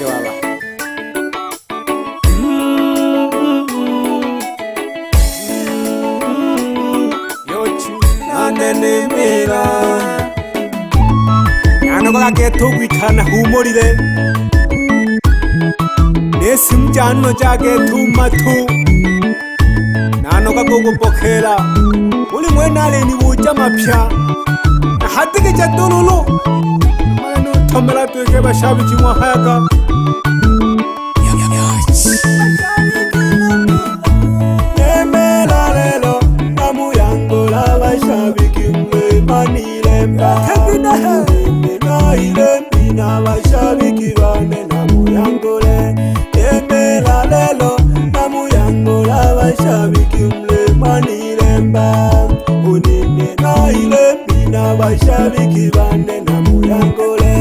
wake baba. Yochi nanene mera nanoga geto gwitana humorire nesimjano jage tumatu nanoga gogopokera uli mwenale ni buja mapya hatike cha dololo mano tomela tuke bashabiki mwahaga nemela lelo namu yango la bashabiki mwe manilemba hebina na ile na bashabiki bane namu yango le nemela lelo namu yango la bashabiki mwe manilemba unine na ile na bashabiki bane namu yango le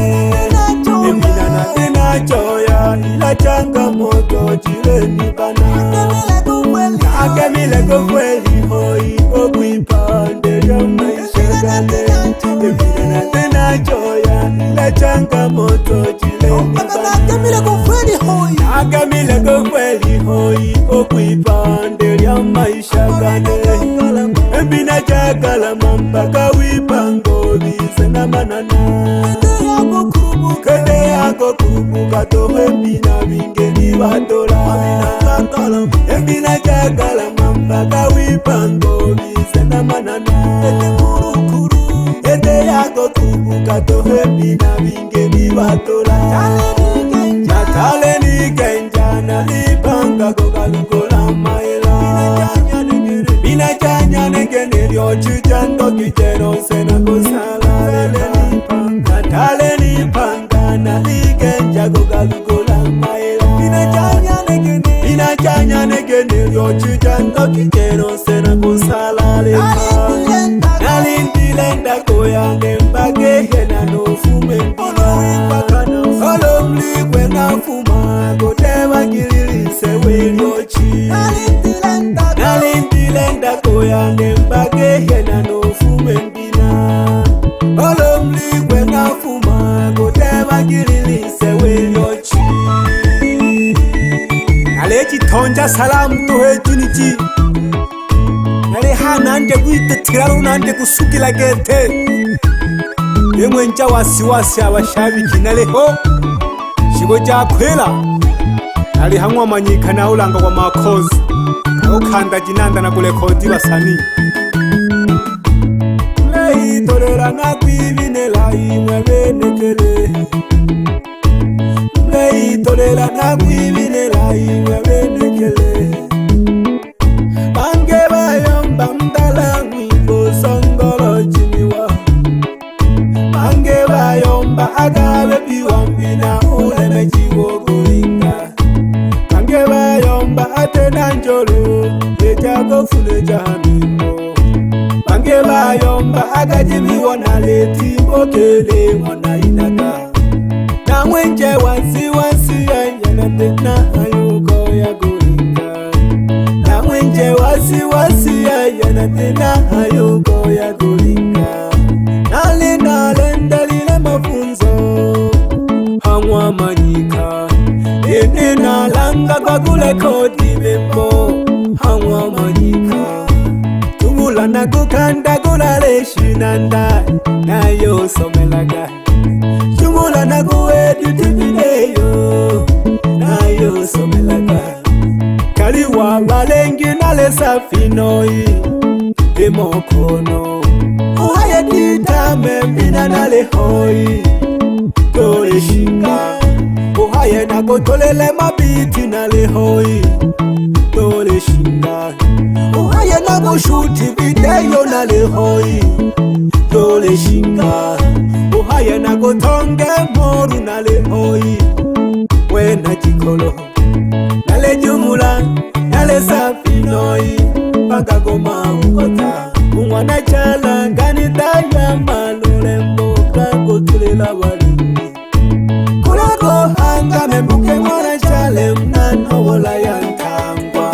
emina na tena choya ila changamoto jireni bana akemile kweli hoi okuipande ya maisha gane emina na tena choya ila changamoto jireni bana akemile kweli hoi okuipande ya maisha gane emina chakala mambaka wipango bisena manana kede yako kurubuka tohe mbina bingeni batola embina chakala mambaka wipango bisena manana kede yako kurubuka tohe mbina bingeni batola natale ni kenjana lipanga kokalukola maela bina chanya nengene ryochi chando kichero sena kusala natale ni panga na likenja kokalukola maela bina chanya nengene ryochi chando kichero sena kusala nalindilenda koyange mbage hena nofume olo mlikwe nafuma koteba kililise welyochi nalindilenda koyange mbage hena nofume mbina olo mlikwe nafuma koteba kililise welyochi nalechi tonja salamu tuhe junichi nale hanande gwite tiraru nande kusukila gete yemwe nja wasiwasi abashabiki naleho shigo jakwela nali hamwe amanyika na ulanga kwa makozi kako kanda jinanda na kulekodi basani lehi torera na kwibinela imwe benekele lehi torera na kwibinela imwe benekele bange bayomba mdala mwiko songolo jimiwa bange bayomba agabe biwambina uleme jiwo gulinga bange bayomba atena njolo ejago fune jamimo bange bayomba agajimiwa na leti mokele mwana inaga na mwenje wasi ya tena ayuko ya gulinga na mwenje wasi ya tena ayuko ya gulinga nalendalile mafunzo hamwa manyika ene nalanga kwa kule kodi bembo hamwa manyika tubula na kukanda kulale shinanda nayo somelaga tubula na kuedu tibineyo nayo somelaga kaliwa balengi nale safinoi demokono uhaye ditame mbina nale hoi tole shinga uhaye na kotolele mabiti nale hoi tole shinga uhaye na kushuti video nale hoi tole shinga uhaye na kotonge moru nale hoi wena jikolo nale jumula nale safinoi paka goma ukota umwana chala ngani daya malule mboka kotulela walini kulako hanga membuke mwana chale mnano wala yantangwa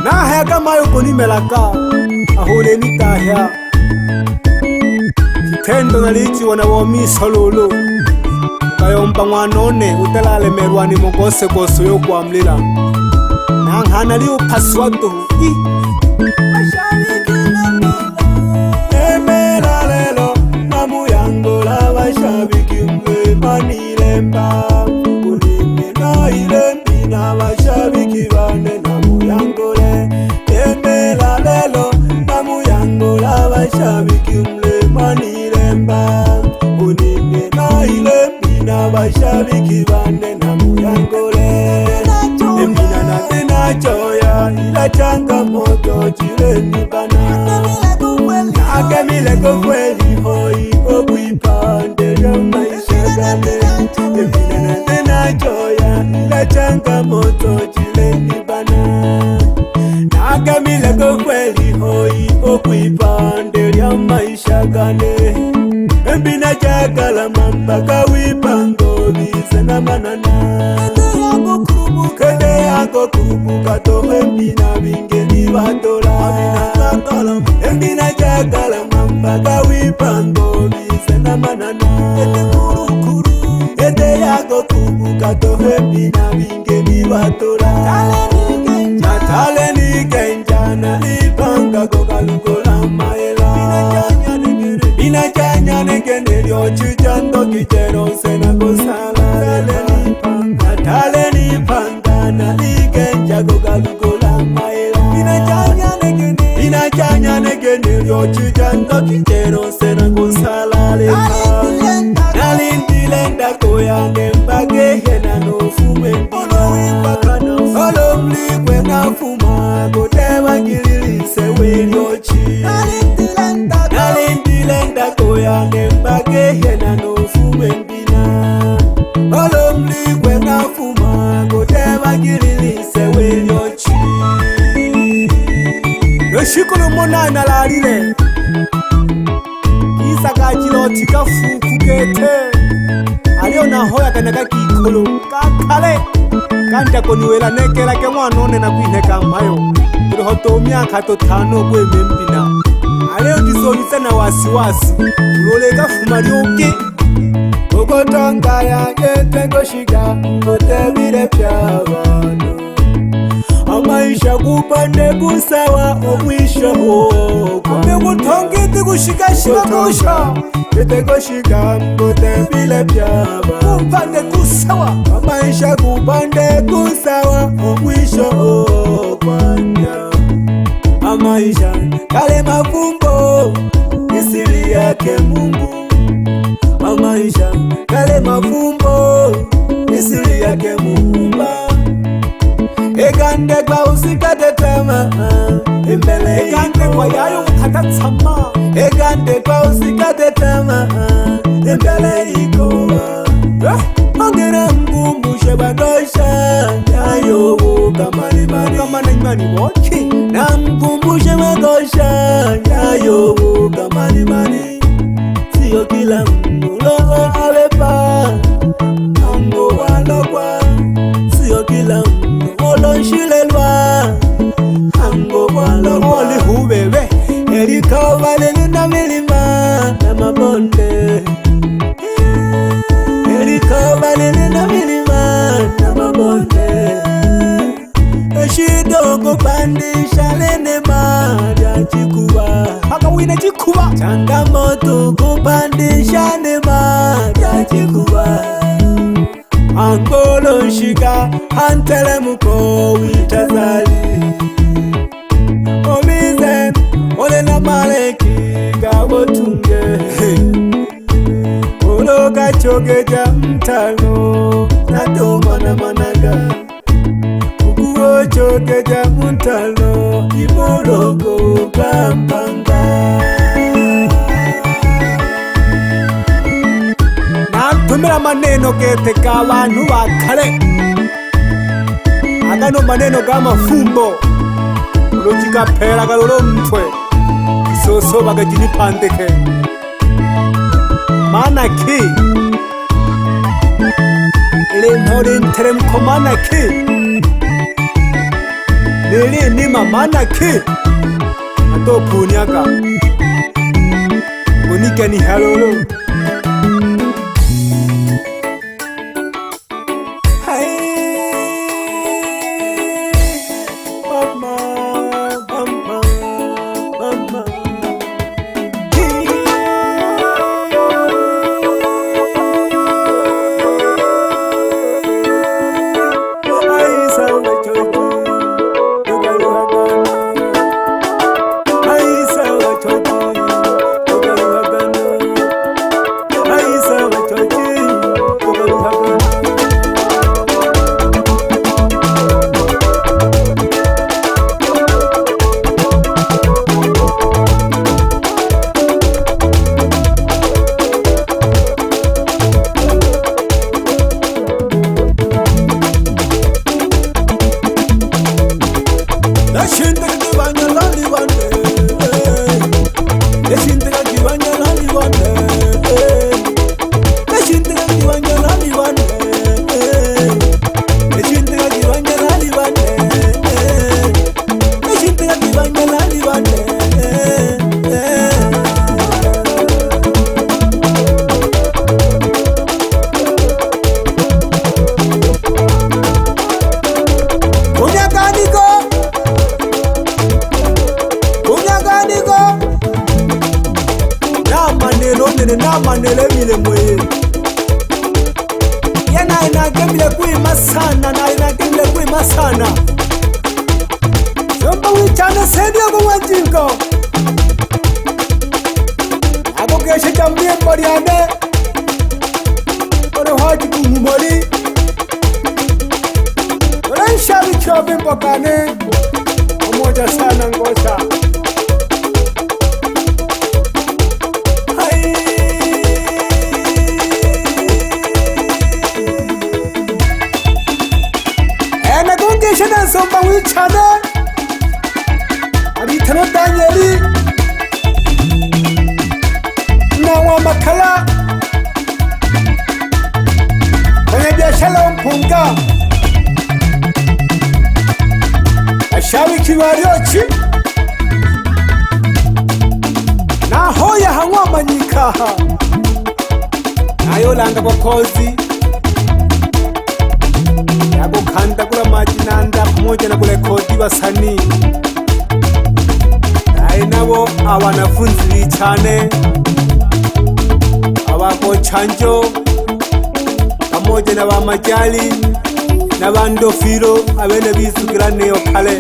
na haya kama yuko ni melaka ahole ni tahya lukendo nalichiwa na womiso lulu kayomba mwanone utalalemerwa ni mogosegoso yo kwamlila nanghana li upaswatu emela lelo namuyangola bashabiki mlemanilemba ulimi na ilembi na bashabiki bane namuyangole emela lelo namuyangola bashabiki mlemanilemba ulimi na ilembi na bashabiki bane namuyangole emina na tena choya ila changamoto chileni bana akamile kweli hoi okuipande ya maisha gane emina na tena choya ila changamoto chileni bana akamile kweli hoi okuipande ya maisha gane embina chakala mamba kawipango bisena manana kende yako kurubuka tohe mbina bingeni batola embina chakala mamba kawipango bisena manana kende yako kurubuka tohe mbina bingeni batola natale ni kenjana lipanga kokalukola maela ina chanya negene lyo chichando kichero sena kosala natale ni pangana likenja kokalukola maela ina chanya negene lyo chichando kichero sena kosala nalindilenda koyange mbage hena nofume olomlikwe nafuma koteba ngililise welyochi nalindilenda koyange mbage hena nofume mbina olomlikwe nafuma koteba ngililise welyochi yoshikolo monana lalile kisaka chiloti kafuku kete alio nahoya kanaka kikolo kakale kanja koniwela nekela ke mwanone na kwineka mayo ulihoto myaka totano kwe membina alio disolisa na wasiwasi uloleka fuma lyoke ogotonga yange tengoshika kotebile pyabano amaisha kupande kusawa omwisho amekuthongiti kushikashika kusha tetekoshika kotebile pyaba kupande kusawa amaisha kupande kusawa omwisho kwanya amaisha kale mafumbo isili yake Mungu amaisha kale mafumbo isili yake Muumba egande kwa usikate tama imbele egande kwa yayo mkatatsama egande kwa usikate tama imbele iko ongera mkumbushe bagosha yayo kamani mani woki na mkumbushe bagosha yayo kamani siyo kila mnulo alepa ambo walokwa siyo kila olonshilelwa hango walokwa lihubebe elikavalele na milima na mabonde elikavalele na milima na mabonde eshidongo pandisha lenema lya chikuba akawina chikuba changamoto kupandisha nema lya chikuba angolo shika antelemuko witazali omizen ole na maleki gabotunge oloka chogeja mtalo natomana managa ukuo chogeja mtalo ibologo kampanga tumira maneno kete kabantu bakale agano maneno gamafumbo ulojika pera galolo mtwe isoso bagajini pandeke mana ki ile nori nterem komana ki nili nima mana ki ato punyaga Monika ni halolo. Namanele mile mwe yana inagemile kui masana na inagemile kui masana Yomba wichana sedio kumwajinko Ako keshe jambie mboriane Kore haji kumumori Kore nshabi chobi mpokane Umoja sana ngosha Shana somba wichana Aritano Danieli Nawa makala Kwenye biashara mpunga Ashawi kiwariochi Na hoya hangwa manyikaha Nayo langa bokozi Yago kanda kula majinanda pamoja na kurekodi wasanii Nae nabo abanafunzi cyane abako chanjo pamoja na bamajali n'abandofiro abene bizugirane yo kale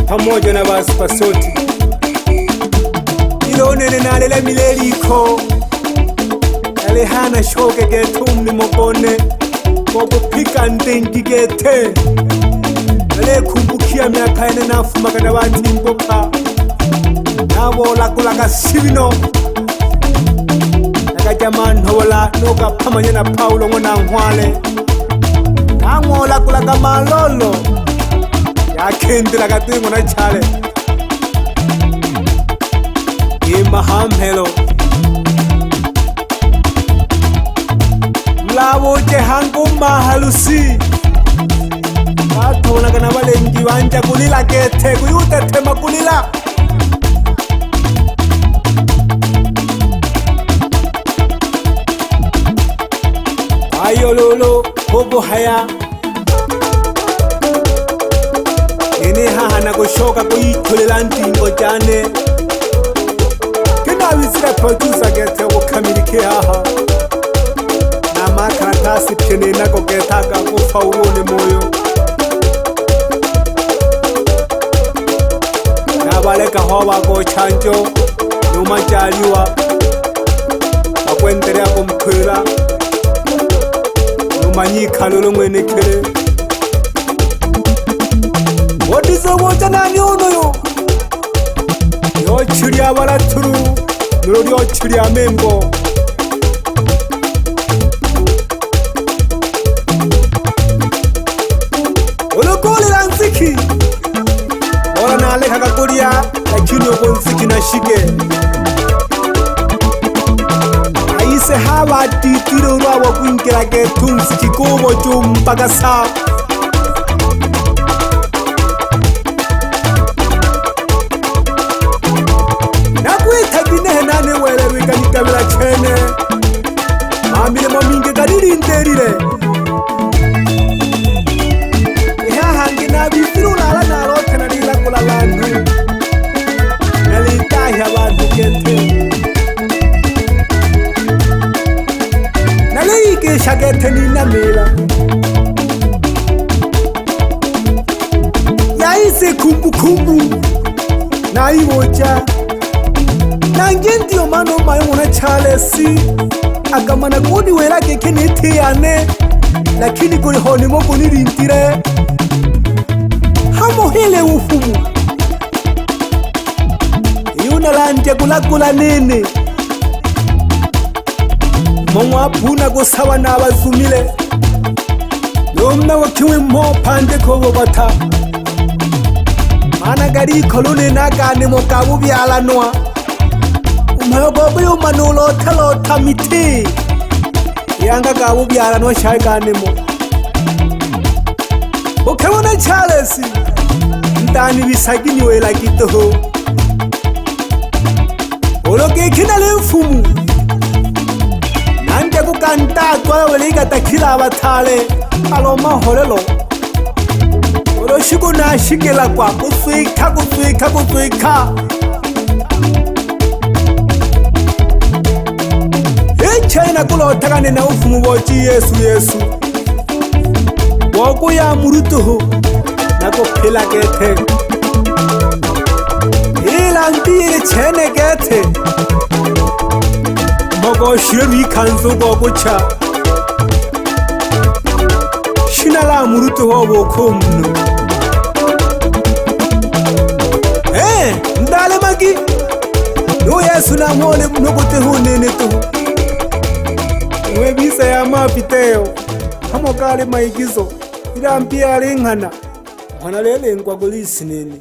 pamoja na basupasoti ilonene nalele mileliko alehana shoke getumni mobone Kupika ndengi gete Ale kumbukia miaka ene nafumaka na bati mboka Nabo lakulaka sivino Naka jamani hola Noka pamanya na paulo ngona ngwale Namo lakulaka malolo Ya kendi laka tuingo na chale Ima hamhelo Mlawo jehangu mahalusi Katona kana balengi wanja kulila kete Kuyute tema kulila Ayo lolo Hobo haya Nene hahana kushoka kuitulela ntingo jane Kina wizira producer gete ukamilike haha Makaratasi pene nako getaga kufa urone moyo Nabaleka hoba go chanjo Numa jaliwa Akwenderea kumkwira Numa nyika lolo mwene kere Wadizo moja nani ono yo Yo churi abala turu Nuro yo churi amembo Olokole la nziki Ola na aleka kakoria Lakini uko nziki na shike Aise hawa titiro uwa wakuinkela getu nziki kubo mpaka saa Nakuita gine naiboja nange ndiyo mano mayo muna Charles akamana kuni wera keke neteyane lakini kuri honimo kunirintire hamuhile ufumu yuna lanje kulakula nene mongwa puna kusaba n'abazumile yomna wakiwe mpo pande kobo bata mana gari kolone nagane mo kabu byalanwa umayogobo yumanulo talota miti yanga kabu byalanwa shagane mo ukabona Charles ndani bisagini wela gitoho oloke kinale mfumu nanje kukanta twaweliga takila abatale aloma holelo oloshiku nashikela kwa kuswika China kulotagane na ufumu bochi Yesu woku ya murutuhu nako pila gete ila ndiri chene gete mogo shiri kanzu gogucha shinala murutuhu woku mnu ndale magi yo Yesu na mwole mnukutuhu nene tuhu webisa ya mapiteo hamo kale maigizo ila mpia alingana mwana lele ngwa gulisi nini.